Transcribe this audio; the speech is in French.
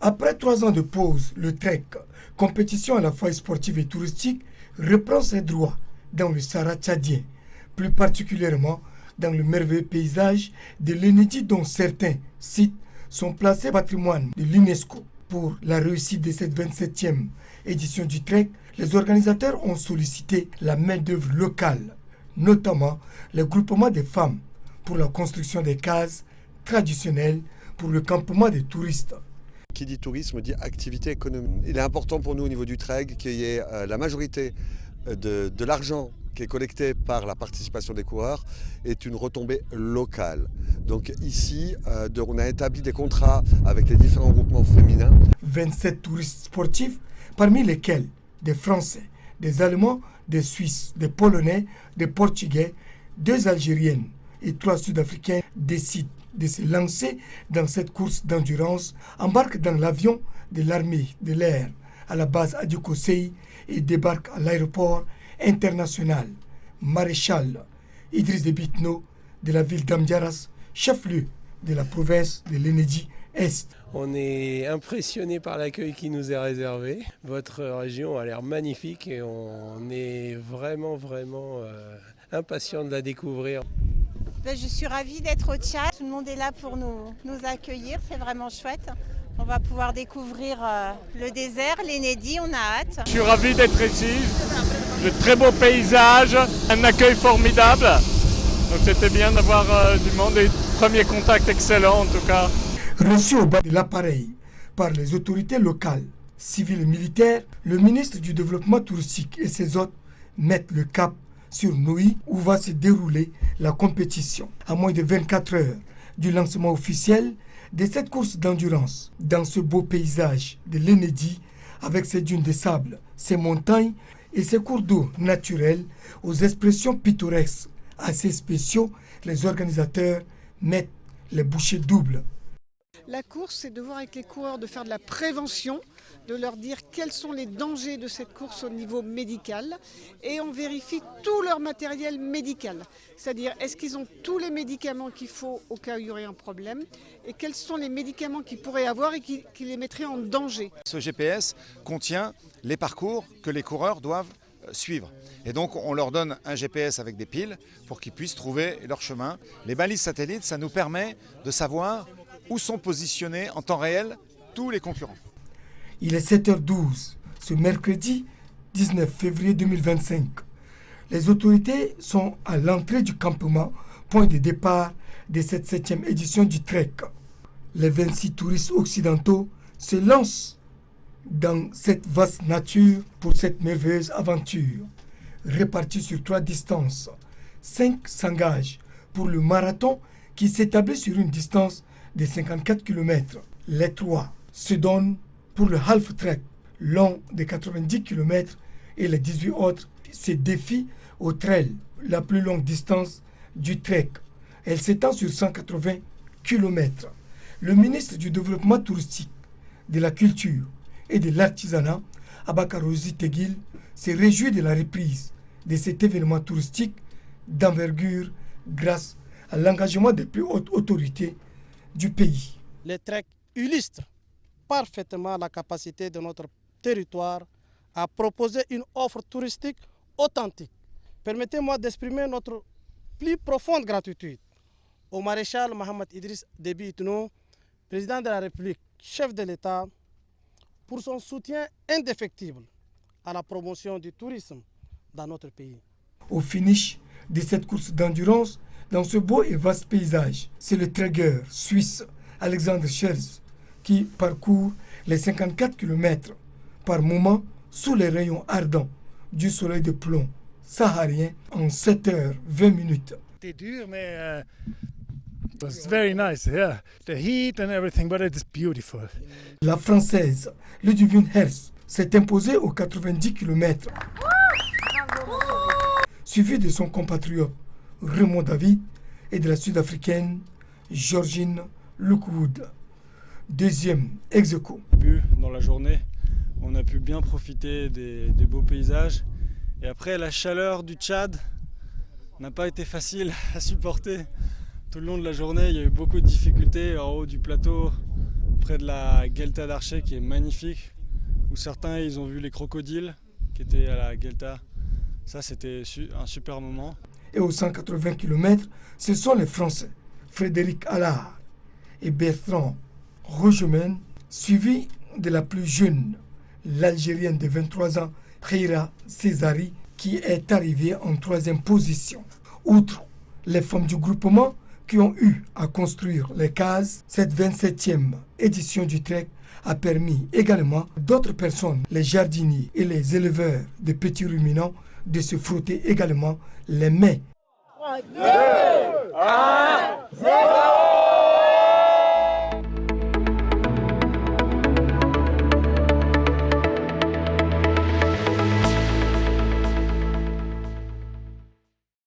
Après 3 ans de pause, le trek, compétition à la fois sportive et touristique, reprend ses droits dans le Sahara tchadien, plus particulièrement dans le merveilleux paysage de l'Enedi dont certains sites sont placés patrimoine de l'UNESCO. Pour la réussite de cette 27e édition du trek, les organisateurs ont sollicité la main-d'œuvre locale, notamment le groupement des femmes pour la construction des cases traditionnelles pour le campement des touristes. Qui dit tourisme dit activité économique. Il est important pour nous au niveau du trek qu'il y ait la majorité de l'argent qui est collecté par la participation des coureurs est une retombée locale. Donc ici, on a établi des contrats avec les différents groupements féminins. 27 touristes sportifs, parmi lesquels des Français, des Allemands, des Suisses, des Polonais, des Portugais, 2 Algériennes et 3 Sud-Africains décident de se lancer dans cette course d'endurance, embarquent dans l'avion de l'armée de l'air à la base Adjokosei et débarquent à l'aéroport international Maréchal Idriss Déby Itno de la ville d'Amdiaras, chef-lieu de la province de l'Enedi-Est. On est impressionné par l'accueil qui nous est réservé. Votre région a l'air magnifique et on est vraiment impatient de la découvrir. Je suis ravie d'être au Tchad. Tout le monde est là pour nous accueillir, c'est vraiment chouette. On va pouvoir découvrir le désert, l'Enedi, on a hâte. Je suis ravi d'être ici, de très beaux paysages, un accueil formidable. Donc c'était bien d'avoir du monde et premier contact excellent en tout cas. Reçu au bas de l'appareil par les autorités locales, civiles et militaires, le ministre du Développement touristique et ses hôtes mettent le cap sur Nouy où va se dérouler la compétition. À moins de 24 heures du lancement officiel de cette course d'endurance, dans ce beau paysage de l'Enedi, avec ses dunes de sable, ses montagnes et ses cours d'eau naturels aux expressions pittoresques assez spéciaux, les organisateurs mettent les bouchées doubles. La course, c'est de voir avec les coureurs de faire de la prévention, de leur dire quels sont les dangers de cette course au niveau médical et on vérifie tout leur matériel médical. C'est-à-dire, est-ce qu'ils ont tous les médicaments qu'il faut au cas où il y aurait un problème et quels sont les médicaments qu'ils pourraient avoir et qui les mettraient en danger. Ce GPS contient les parcours que les coureurs doivent suivre. Et donc on leur donne un GPS avec des piles pour qu'ils puissent trouver leur chemin. Les balises satellites, ça nous permet de savoir où sont positionnés en temps réel tous les concurrents. Il est 7h12, ce mercredi 19 février 2025. Les autorités sont à l'entrée du campement, point de départ de cette 7e édition du trek. Les 26 touristes occidentaux se lancent dans cette vaste nature pour cette merveilleuse aventure. Répartis sur 3 distances, 5 s'engagent pour le marathon qui s'établit sur une distance de 54 km. Les 3 se donnent pour le half trek long de 90 km et les 18 autres se défient au trail, la plus longue distance du trek. Elle s'étend sur 180 km. Le ministre du Développement touristique, de la Culture et de l'Artisanat, Abakar Teguil, se réjouit de la reprise de cet événement touristique d'envergure grâce à l'engagement des plus hautes autorités du pays. Les treks illustrent parfaitement la capacité de notre territoire à proposer une offre touristique authentique. Permettez-moi d'exprimer notre plus profonde gratitude au maréchal Mohamed Idriss Déby Itno, président de la République, chef de l'État, pour son soutien indéfectible à la promotion du tourisme dans notre pays. Au finish de cette course d'endurance, dans ce beau et vaste paysage, c'est le trekker suisse Alexander Schers qui parcourt les 54 km par moment sous les rayons ardents du soleil de plomb saharien en 7h20. C'était dur, mais it was very nice, yeah. The heat and everything, but it's beautiful. La Française Ludivine Hers s'est imposée aux 90 km, suivie de son compatriote Raymond David et de la Sud-Africaine Georgine Lookwood. Deuxième ex aequo. Dans la journée, on a pu bien profiter des beaux paysages. Et après, la chaleur du Tchad n'a pas été facile à supporter. Tout le long de la journée, il y a eu beaucoup de difficultés en haut du plateau près de la Guelta d'Archer qui est magnifique, où certains ils ont vu les crocodiles qui étaient à la Guelta. Ça c'était un super moment. Et aux 180 km, ce sont les Français, Frédéric Allard et Bertrand Rogemen, suivis de la plus jeune, l'Algérienne de 23 ans, Khaira Césari, qui est arrivée en 3e position. Outre les femmes du groupement qui ont eu à construire les cases, cette 27e édition du trek a permis également à d'autres personnes, les jardiniers et les éleveurs de petits ruminants, de se frotter également les mains. 3, 2, 1, 0